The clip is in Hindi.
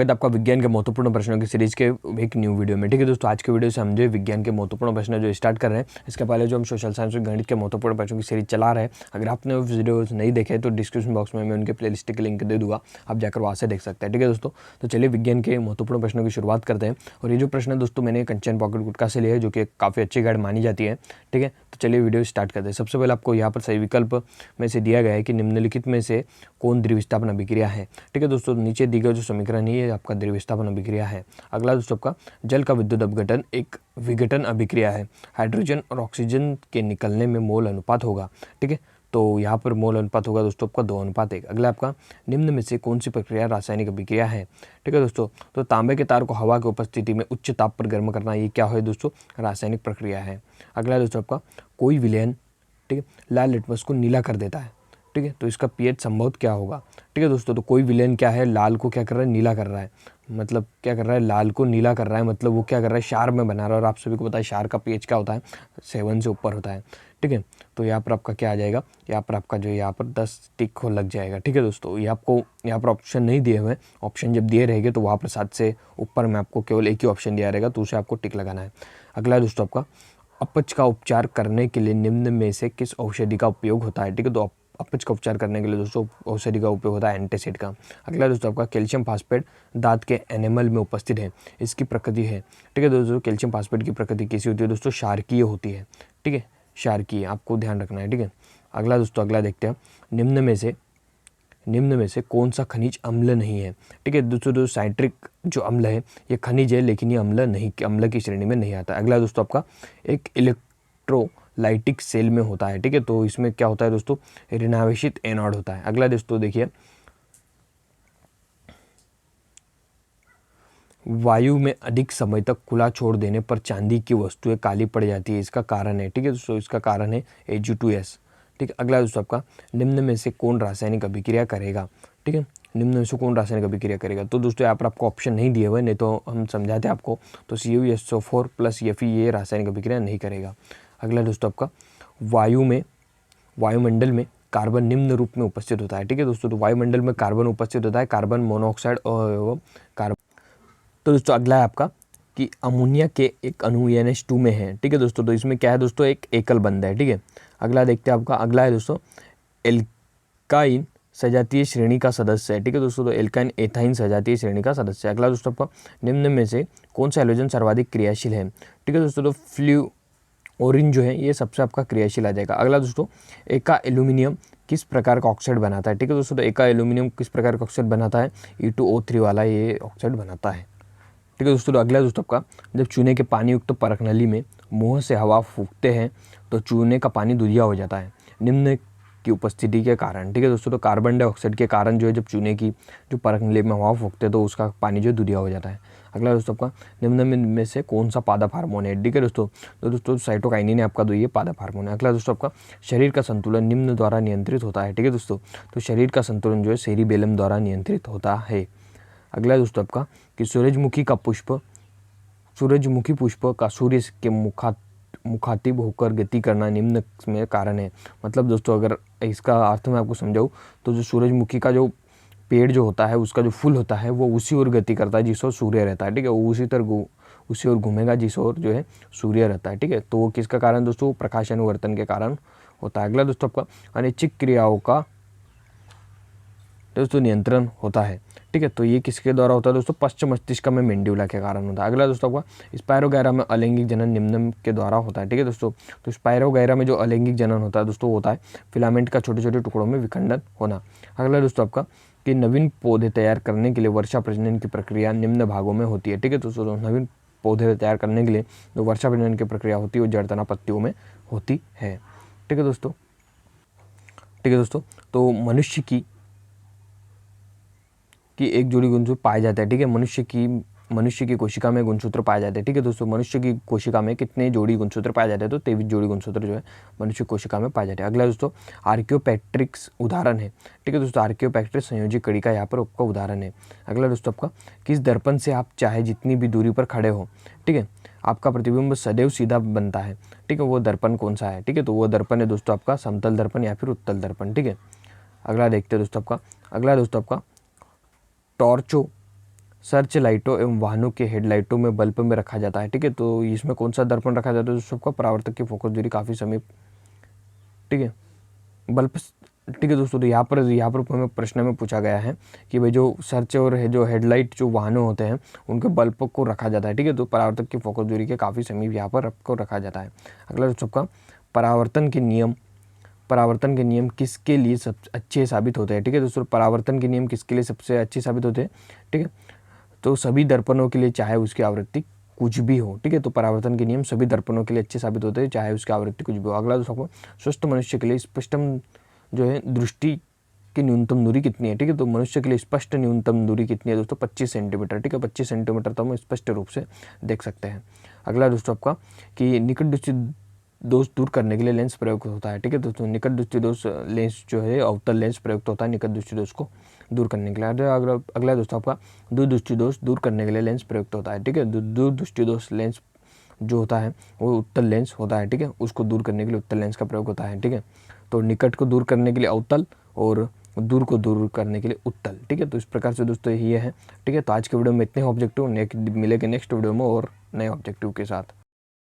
स्वागत है आपका विज्ञान के महत्वपूर्ण प्रश्नों की सीरीज के एक न्यू वीडियो में। ठीक है दोस्तों, आज के वीडियो से हम जो विज्ञान के महत्वपूर्ण प्रश्न जो स्टार्ट कर रहे हैं, इसके पहले जो हम सोशल साइंस और गणित के महत्वपूर्ण प्रश्नों की सीरीज चला रहे हैं, अगर आपने वो वीडियोस नहीं देखे तो डिस्क्रिप्शन बॉक्स में मैं उनके प्लेलिस्ट के लिंक दे दूंगा, आप जाकर वहाँ से देख सकते हैं। ठीक है दोस्तों, तो चलिए विज्ञान के महत्वपूर्ण प्रश्नों की शुरुआत करते हैं। और ये जो प्रश्न है दोस्तों मैंने कंचन पॉकेट गुटका से लिया है, जो कि काफ़ी अच्छी गाइड मानी जाती है। ठीक है, तो चलिए वीडियो स्टार्ट करते हैं। सबसे पहले आपको यहाँ पर सही विकल्प में से दिया गया है कि निम्नलिखित में से कौन द्विविस्थापन अभिक्रिया है। ठीक है दोस्तों, नीचे दी गई जो समीकरण है ये आपका द्विविस्थापन अभिक्रिया है। अगला दोस्तों आपका जल का विद्युत अपघटन एक विघटन अभिक्रिया है। हाइड्रोजन और ऑक्सीजन के निकलने में मोल अनुपात होगा। ठीक है, तो यहाँ पर मोल अनुपात होगा दोस्तों आपका 2:1। अगला आपका निम्न में से कौन सी प्रक्रिया रासायनिक अभिक्रिया है। ठीक है दोस्तों, तो तांबे के तार को हवा की उपस्थिति में उच्च ताप पर गर्म करना, ये क्या है दोस्तों, रासायनिक प्रक्रिया है। अगला दोस्तों आपका कोई विलयन, ठीक है, लाल लिटमस को नीला कर देता है। ठीक है, तो इसका पीएच संभवत क्या होगा। ठीक है दोस्तों, तो कोई विलेन क्या है, लाल को क्या कर रहा है, नीला कर रहा है। मतलब क्या कर रहा है, लाल को नीला कर रहा है, मतलब वो क्या कर रहा है, क्षार में बना रहा है। और आप सभी को पता है क्षार का पीएच क्या होता है, 7 से ऊपर होता है। ठीक है, तो यहाँ पर आपका क्या आ जाएगा, यहाँ पर आपका जो यहाँ पर 10 टिक हो लग जाएगा। ठीक है दोस्तों, ये आपको यहाँ पर ऑप्शन नहीं दिए हुए, ऑप्शन जब दिए रहेंगे तो वहाँ पर 7 से ऊपर में आपको केवल एक ही ऑप्शन दिया रहेगा, तो उसे आपको टिक लगाना है। अगला दोस्तों आपका अपच का उपचार करने के लिए निम्न में से किस औषधि का उपयोग होता है। ठीक है, तो अपच का उपचार करने के लिए दोस्तों औषधि का उपयोग होता है एंटासिड का। अगला दोस्तों आपका कैल्शियम फास्फेट दांत के एनिमल में उपस्थित है, इसकी प्रकृति है। ठीक है दोस्तों, कैल्शियम फास्फेट की प्रकृति कैसी होती है दोस्तों, क्षारकीय होती है। ठीक है, क्षारकीय, आपको ध्यान रखना है। ठीक है, अगला दोस्तों अगला देखते हैं, निम्न में से कौन सा खनिज अम्ल नहीं है। ठीक है दोस्तों, साइट्रिक जो अम्ल है ये खनिज है, लेकिन ये अम्ल की श्रेणी में नहीं आता। अगला दोस्तों आपका एक इलेक्ट्रोलाइटिक सेल में होता है। ठीक है, तो इसमें क्या होता है दोस्तों, ऋणावेशित एनोड होता है। अगला दोस्तों देखिए, वायु में अधिक समय तक खुला छोड़ देने पर चांदी की वस्तुएं काली पड़ जाती है, इसका कारण है। ठीक है दोस्तों, इसका कारण है Ag2S। ठीक है, अगला दोस्तों आपका निम्न में से कौन रासायनिक अभिक्रिया करेगा। ठीक है, निम्न में से कौन रासायनिक अभिक्रिया करेगा, तो दोस्तों यहाँ पर आपको ऑप्शन नहीं दिए हुए, नहीं तो हम समझाते आपको। तो CuSO4 + Fe ये रासायनिक अभिक्रिया नहीं करेगा। अगला दोस्तों आपका वायुमंडल में कार्बन निम्न रूप में उपस्थित होता है। ठीक है दोस्तों, तो वायुमंडल में कार्बन उपस्थित होता है, कार्बन मोनोऑक्साइड और कार्बन। तो दोस्तों अगला है आपका कि अमोनिया के एक अणु NH2 में है। ठीक है दोस्तों, तो इसमें क्या है दोस्तों, एक एकल बंध है। ठीक है, अगला देखते हैं आपका, अगला है दोस्तों एल्काइन सजातीय श्रेणी का सदस्य है। ठीक है दोस्तों, तो एल्काइन एथाइन सजातीय श्रेणी का सदस्य है। अगला दोस्तों आपका निम्न में से कौन सा हैलोजन सर्वाधिक क्रियाशील है। ठीक है दोस्तों, तो फ्लूओरिन जो है ये सबसे आपका क्रियाशील आ जाएगा। अगला दोस्तों एका एल्यूमिनियम किस प्रकार का ऑक्साइड बनाता है। ठीक है दोस्तों, तो एका एल्यूमिनियम किस प्रकार का ऑक्साइड बनाता है, E2O3 वाला ये ऑक्साइड बनाता है। ठीक है दोस्तों, तो अगला दोस्तों आपका जब चूने के पानी युक्त परख नली में मुंह से हवा फूंकते हैं तो चूने का पानी दूधिया हो जाता है, निम्न की उपस्थिति के कारण। ठीक है दोस्तों, तो कार्बन डाइऑक्साइड के कारण जो है जब चूने की जो परख नली में हवा फूंकते हैं तो उसका पानी जो है दूधिया हो जाता है। अगला दोस्तों आपका निम्न में से कौन सा पादप हार्मोन है। ठीक है दोस्तों, तो दोस्तों साइटोकाइनिन है आपका, ये पादप हार्मोन है। अगला दोस्तों आपका शरीर का संतुलन निम्न द्वारा नियंत्रित होता है। ठीक है दोस्तों, तो शरीर का संतुलन जो है सेरिबेलम द्वारा नियंत्रित होता है। अगला दोस्तों आपका कि सूरजमुखी पुष्प का सूर्य के मुखातिब होकर गति करना निम्न में कारण है। मतलब दोस्तों अगर इसका अर्थ मैं आपको समझाऊँ तो जो सूरजमुखी का जो पेड़ जो होता है उसका जो फूल होता है वो उसी ओर गति करता है जिस ओर सूर्य रहता है। ठीक है, वो उसी ओर घूमेगा जिस ओर जो है सूर्य रहता है। ठीक है, तो वो किसका कारण दोस्तों, प्रकाश अनुवर्तन के कारण होता है। अगला दोस्तों आपका अनैच्छिक क्रियाओं का दोस्तों नियंत्रण होता है। ठीक है, तो ये किसके द्वारा होता है दोस्तों, पश्च मस्तिष्क में मेंड्यूला के कारण होता है। अगला दोस्तों आपका स्पायरोगैरा में अलैंगिक जनन निम्न के द्वारा होता है। ठीक है दोस्तों, तो स्पायरोगैरा में जो अलैंगिक जनन होता है दोस्तों होता है फिलामेंट का छोटे छोटे टुकड़ों में विखंडन होना। अगला दोस्तों आपका कि नवीन पौधे तैयार करने के लिए वर्षा प्रजनन की प्रक्रिया निम्न भागों में होती है। ठीक है दोस्तों, नवीन पौधे तैयार करने के लिए जो वर्षा प्रजनन की प्रक्रिया होती है वो जड़ तना पत्तियों में होती है। ठीक है दोस्तों, तो मनुष्य की एक जोड़ी गुणसूत्र पाए जाते हैं। ठीक है, मनुष्य की कोशिका में गुणसूत्र पाए जाते हैं। ठीक है दोस्तों, मनुष्य की कोशिका में कितने जोड़ी गुणसूत्र पाए जाते हैं, तो 23 जोड़ी गुणसूत्र जो है मनुष्य कोशिका में पाए जाते हैं। अगला दोस्तों आर्कियोपेट्रिक्स उदाहरण है। ठीक है दोस्तों, आर्कियोपेट्रिक्स संयोजी कड़ी का यहाँ पर आपका उदाहरण है। अगला दोस्तों आपका किस दर्पण से आप चाहे जितनी भी दूरी पर खड़े हो, ठीक है, आपका प्रतिबिंब सदैव सीधा बनता है। ठीक है, वो दर्पण कौन सा है। ठीक है, तो वो दर्पण है दोस्तों आपका समतल दर्पण या फिर उत्तल दर्पण। ठीक है, अगला देखते हैं दोस्तों आपका, अगला दोस्तों आपका टॉर्चो सर्च लाइटों एवं वाहनों के हेडलाइटों में बल्ब में रखा जाता है। ठीक है, तो इसमें कौन सा दर्पण रखा जाता है? तो सबका परावर्तक की फोकस दूरी काफ़ी समीप। ठीक है, बल्ब। ठीक है दोस्तों, तो यहाँ पर हमें प्रश्न में पूछा गया है कि भाई जो सर्च और जो हेडलाइट जो वाहनों होते हैं उनके बल्ब को रखा जाता है। ठीक है, तो परावर्तक की फोकस दूरी के काफ़ी समीप यहाँ पर आपको रखा जाता है। अगला दोस्तों आपका परावर्तन के नियम किसके लिए सबसे अच्छे साबित होते हैं? ठीक है दोस्तों, परावर्तन के नियम किसके लिए सबसे अच्छे साबित होते हैं? ठीक है, तो सभी दर्पणों के लिए, चाहे उसकी आवृत्ति कुछ भी हो। ठीक है, तो परावर्तन के नियम सभी दर्पणों के लिए अच्छे साबित होते हैं, चाहे उसकी आवृत्ति कुछ भी हो। अगला दोस्तों स्वस्थ मनुष्य के लिए स्पष्टम जो है दृष्टि की न्यूनतम दूरी कितनी है? ठीक है, तो मनुष्य के लिए स्पष्ट न्यूनतम दूरी कितनी है दोस्तों? 25 सेंटीमीटर। ठीक है, 25 सेंटीमीटर तो हम स्पष्ट रूप से देख सकते हैं। अगला दोस्तों आपका कि निकट दृष्टि दोष दूर करने के लिए लेंस प्रयुक्त होता है। ठीक है दोस्तों, निकट दृष्टि दोष लेंस जो है अवतल लेंस प्रयुक्त होता है निकट दृष्टि दोष को दूर करने के लिए। अगला दोस्तों आपका दूर दृष्टि दोष दूर करने के लिए लेंस प्रयुक्त होता है। ठीक है, दूर दृष्टि दोष लेंस जो होता है वो उत्तल लेंस होता है। ठीक है, उसको दूर करने के लिए उत्तल लेंस का प्रयोग होता है। ठीक है, तो निकट को दूर करने के लिए अवतल और दूर को दूर करने के लिए उत्तल। ठीक है, तो इस प्रकार से दोस्तों ये है। ठीक है, तो आज के वीडियो में इतने ऑब्जेक्टिव, मिलेंगे नेक्स्ट वीडियो में और नए ऑब्जेक्टिव के साथ।